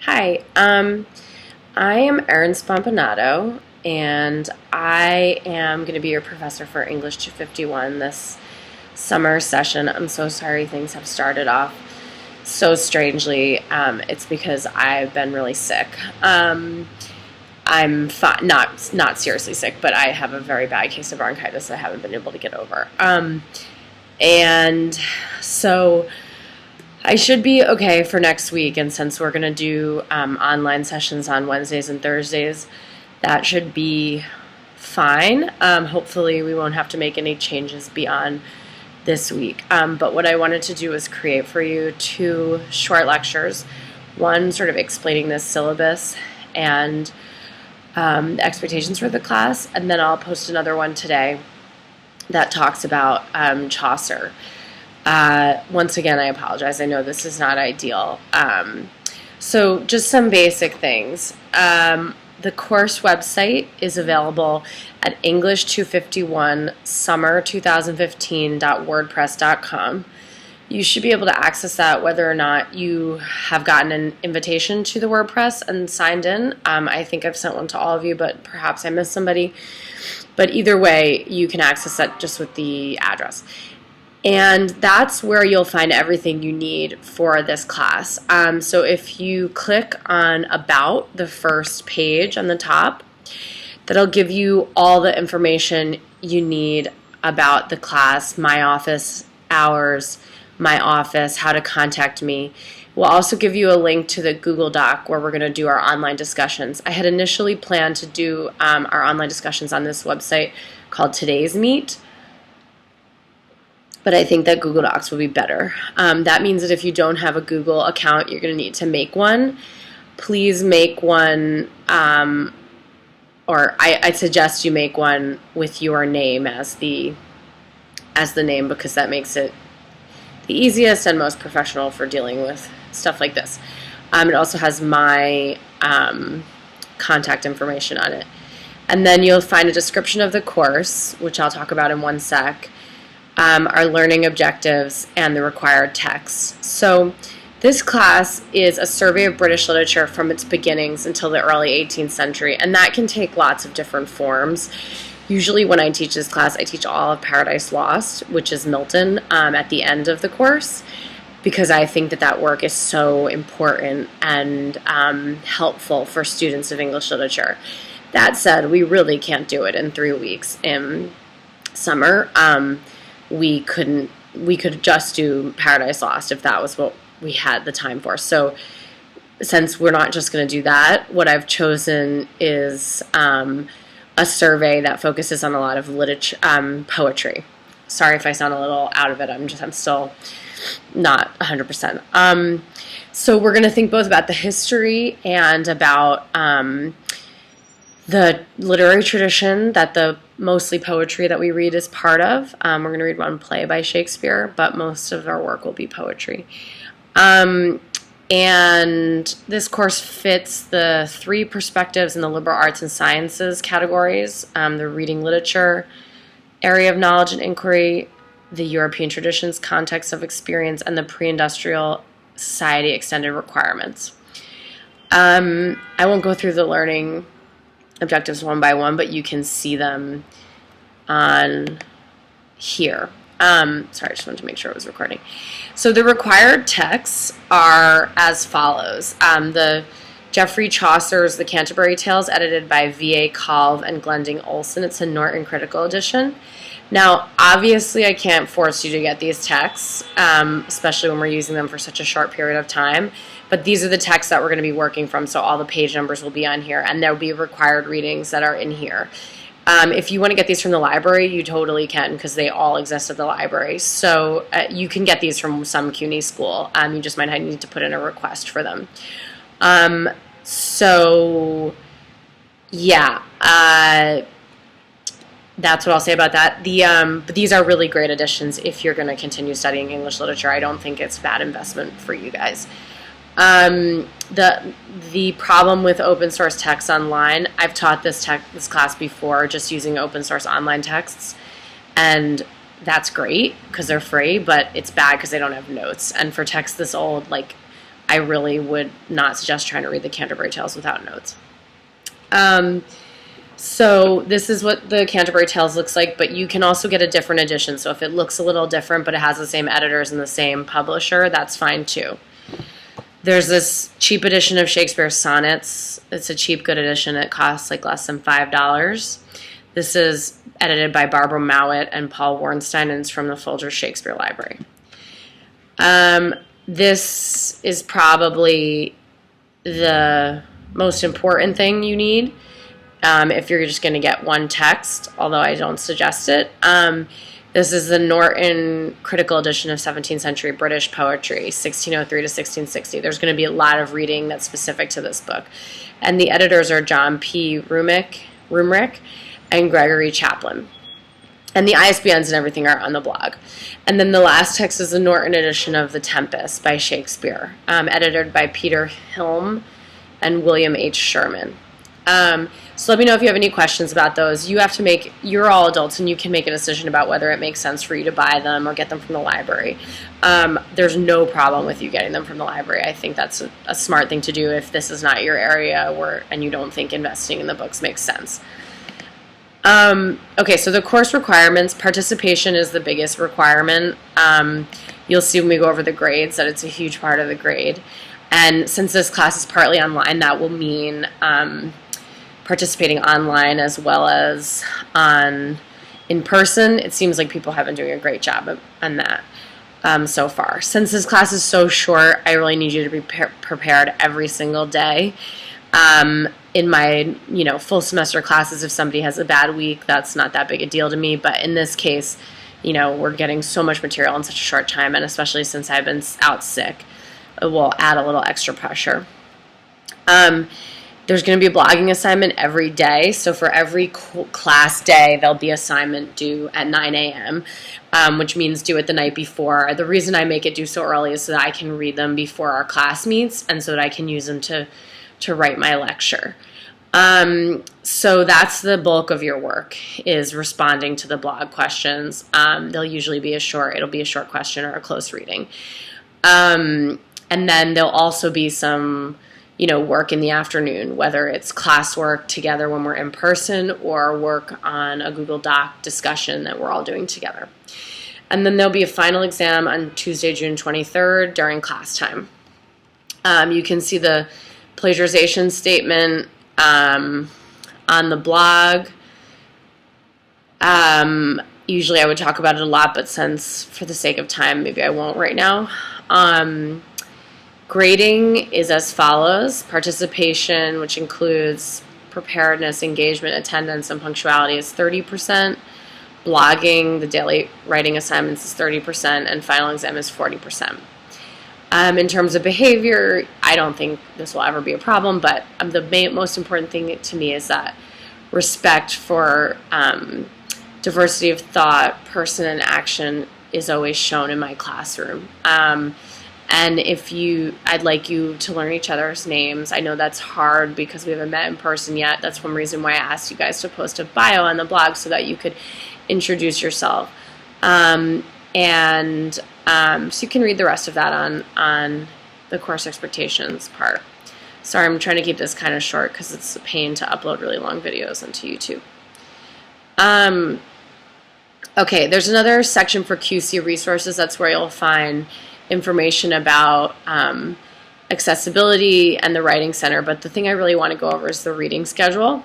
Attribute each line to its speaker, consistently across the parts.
Speaker 1: Hi, I am Erin Spompanato, and I am going to be your professor for English 251 this summer session. I'm so sorry things have started off so strangely. It's because I've been really sick. I'm not seriously sick, but I have a very bad case of bronchitis that I haven't been able to get over. And so I should be okay for next week, and since we're going to do online sessions on Wednesdays and Thursdays, that should be fine. Hopefully we won't have to make any changes beyond this week. But what I wanted to do is create for you two short lectures, one sort of explaining this syllabus and the expectations for the class, and then I'll post another one today that talks about Chaucer. Once again, I apologize. I know this is not ideal. So just some basic things. The course website is available at english251summer2015.wordpress.com. You should be able to access that whether or not you have gotten an invitation to the WordPress and signed in. I think I've sent one to all of you, but perhaps I missed somebody. But either way, you can access that just with the address. And that's where you'll find everything you need for this class. So if you click on About, the first page on the top, that'll give you all the information you need about the class, my office hours, my office, how to contact me. We'll also give you a link to the Google Doc where we're going to do our online discussions. I had initially planned to do our online discussions on this website called Today's Meet, but I think that Google Docs will be better. That means that if you don't have a Google account, you're going to need to make one. Please make one, or I suggest you make one with your name as the name, because that makes it the easiest and most professional for dealing with stuff like this. It also has my contact information on it. And then you'll find a description of the course, which I'll talk about in one sec, our learning objectives, and the required texts. So this class is a survey of British literature from its beginnings until the early 18th century, and that can take lots of different forms. Usually when I teach this class, I teach all of Paradise Lost, which is Milton, at the end of the course, because I think that that work is so important and helpful for students of English literature. That said, we really can't do it in 3 weeks in summer. We could just do Paradise Lost if that was what we had the time for. So since we're not just going to do that, what I've chosen is a survey that focuses on a lot of poetry. Sorry if I sound a little out of it. I'm still not 100%. So we're going to think both about the history and about the literary tradition that the mostly poetry that we read is part of. We're going to read one play by Shakespeare, but most of our work will be poetry. And this course fits the 3 perspectives in the liberal arts and sciences categories, the reading literature, area of knowledge and inquiry, the European traditions, context of experience, and the pre-industrial society extended requirements. I won't go through the learning objectives one by one, but you can see them on here. Sorry, I just wanted to make sure it was recording. So the required texts are as follows. The Geoffrey Chaucer's The Canterbury Tales, edited by V.A. Colve and Glending Olson. It's a Norton Critical Edition. Now, obviously, I can't force you to get these texts, especially when we're using them for such a short period of time. But these are the texts that we're going to be working from, so all the page numbers will be on here, and there will be required readings that are in here. If you want to get these from the library, you totally can, because they all exist at the library. So you can get these from some CUNY school. You just might need to put in a request for them. So, yeah, that's what I'll say about that. But these are really great additions if you're going to continue studying English literature. I don't think it's a bad investment for you guys. The problem with open source texts online, I've taught this class before just using open source online texts, and that's great because they're free, but it's bad because they don't have notes. And for texts this old, like I really would not suggest trying to read the Canterbury Tales without notes. So this is what the Canterbury Tales looks like, but you can also get a different edition. So if it looks a little different, but it has the same editors and the same publisher, that's fine too. There's this cheap edition of Shakespeare's sonnets. It's a cheap, good edition. It costs like less than $5. This is edited by Barbara Mowat and Paul Warnstein, and it's from the Folger Shakespeare Library. This is probably the most important thing you need if you're just going to get one text, although I don't suggest it. This is the Norton Critical Edition of 17th Century British Poetry, 1603 to 1660. There's going to be a lot of reading that's specific to this book. And the editors are John P. Rumrick and Gregory Chaplin. And the ISBNs and everything are on the blog. And then the last text is the Norton edition of The Tempest by Shakespeare, edited by Peter Hilm and William H. Sherman. So let me know if you have any questions about those. You're all adults and you can make a decision about whether it makes sense for you to buy them or get them from the library. There's no problem with you getting them from the library. I think that's a smart thing to do if this is not your area and you don't think investing in the books makes sense. Okay, so the course requirements, participation is the biggest requirement. You'll see when we go over the grades that it's a huge part of the grade. And since this class is partly online, that will mean participating online as well as in person. It seems like people have been doing a great job on that so far. Since this class is so short, I really need you to be prepared every single day. In my full semester classes, if somebody has a bad week, that's not that big a deal to me. But in this case, we're getting so much material in such a short time, and especially since I've been out sick, it will add a little extra pressure. There's going to be a blogging assignment every day. So for every class day, there'll be assignment due at 9 a.m., which means due it the night before. The reason I make it due so early is so that I can read them before our class meets and so that I can use them to write my lecture. So that's the bulk of your work, is responding to the blog questions. They'll usually be it'll be a short question or a close reading. And then there'll also be some work in the afternoon, whether it's classwork together when we're in person or work on a Google Doc discussion that we're all doing together. And then there'll be a final exam on Tuesday, June 23rd during class time. You can see the plagiarization statement on the blog. Usually I would talk about it a lot, but since for the sake of time, maybe I won't right now. Grading is as follows. Participation, which includes preparedness, engagement, attendance, and punctuality, is 30%. Blogging, the daily writing assignments, is 30%, and final exam is 40%. In terms of behavior, I don't think this will ever be a problem, but the most important thing to me is that respect for diversity of thought, person, and action is always shown in my classroom. And I'd like you to learn each other's names. I know that's hard because we haven't met in person yet. That's one reason why I asked you guys to post a bio on the blog so that you could introduce yourself. So you can read the rest of that on the course expectations part. Sorry, I'm trying to keep this kind of short because it's a pain to upload really long videos onto YouTube. Okay, there's another section for QC resources. That's where you'll find information about accessibility and the Writing Center, but the thing I really want to go over is the reading schedule.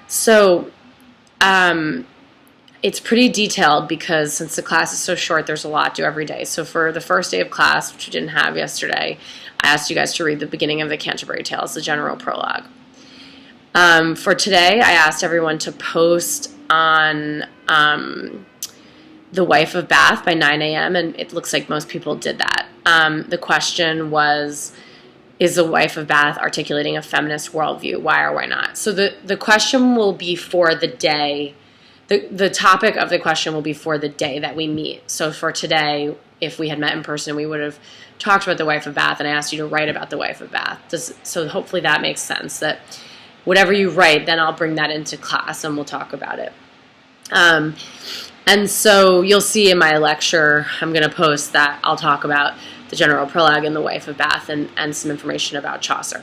Speaker 1: So it's pretty detailed because since the class is so short, there's a lot due every day. So for the first day of class, which we didn't have yesterday, I asked you guys to read the beginning of the Canterbury Tales, the general prologue. For today, I asked everyone to post on The Wife of Bath by 9 a.m., and it looks like most people did that. The question was, is The Wife of Bath articulating a feminist worldview? Why or why not? So the question will be for the day. The topic of the question will be for the day that we meet. So for today, if we had met in person, we would have talked about The Wife of Bath, and I asked you to write about The Wife of Bath. So hopefully that makes sense, that whatever you write, then I'll bring that into class and we'll talk about it. And so you'll see in my lecture, I'm going to post that I'll talk about the general prologue and the wife of Bath, and some information about Chaucer.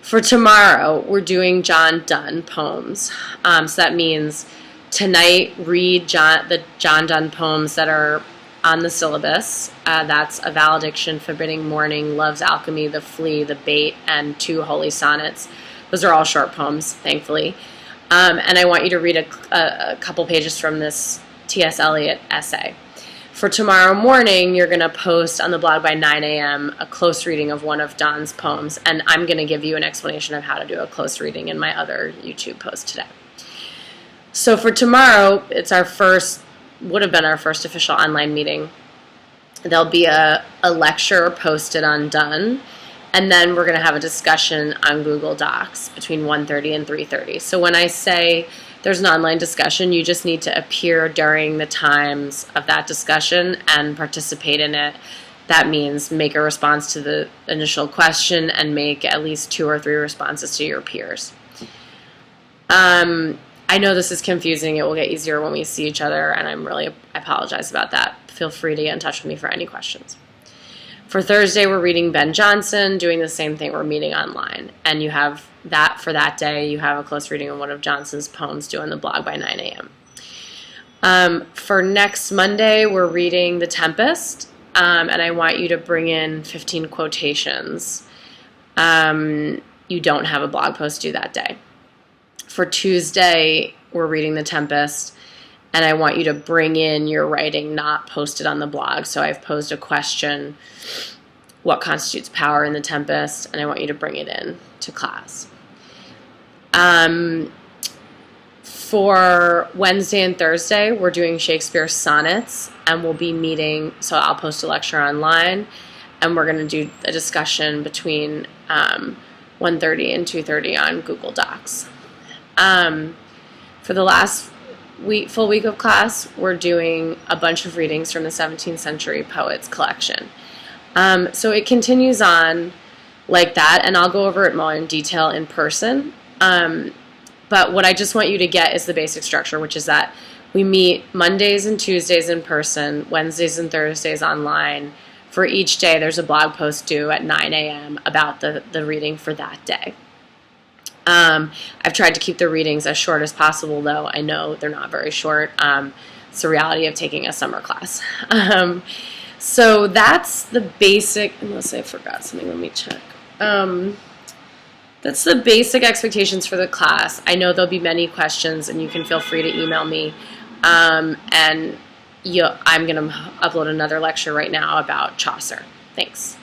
Speaker 1: For tomorrow, we're doing John Donne poems. So that means tonight, read the John Donne poems that are on the syllabus. That's A Valediction, Forbidding Mourning, Love's Alchemy, The Flea, The Bait, and 2 Holy Sonnets. Those are all short poems, thankfully. And I want you to read a couple pages from this T.S. Eliot essay. For tomorrow morning, you're going to post on the blog by 9 a.m. a close reading of one of Donne's poems, and I'm going to give you an explanation of how to do a close reading in my other YouTube post today. So for tomorrow, would have been our first official online meeting. There'll be a lecture posted on Donne, and then we're going to have a discussion on Google Docs between 1:30 and 3:30. So when I say there's an online discussion, you just need to appear during the times of that discussion and participate in it. That means make a response to the initial question and make at least 2 or 3 responses to your peers. I know this is confusing. It will get easier when we see each other, and I apologize about that. Feel free to get in touch with me for any questions. For Thursday, we're reading Ben Jonson, doing the same thing. We're meeting online, and you have that for that day. You have a close reading of one of Johnson's poems due on the blog by 9 a.m. For next Monday, we're reading The Tempest, and I want you to bring in 15 quotations. You don't have a blog post due that day. For Tuesday, we're reading The Tempest, and I want you to bring in your writing not posted on the blog. So I've posed a question, what constitutes power in The Tempest, and I want you to bring it in to class. For Wednesday and Thursday, we're doing Shakespeare's sonnets, and we'll be meeting, so I'll post a lecture online, and we're going to do a discussion between 1:30 and 2:30 on Google Docs. For the last full week of class, we're doing a bunch of readings from the 17th century poets collection. So it continues on like that, and I'll go over it more in detail in person. But what I just want you to get is the basic structure, which is that we meet Mondays and Tuesdays in person, Wednesdays and Thursdays online. For each day, there's a blog post due at 9 a.m. about the reading for that day. I've tried to keep the readings as short as possible, though I know they're not very short. It's the reality of taking a summer class. So that's the basic, unless I forgot something, let me check. That's the basic expectations for the class. I know there'll be many questions, and you can feel free to email me. And I'm going to upload another lecture right now about Chaucer. Thanks.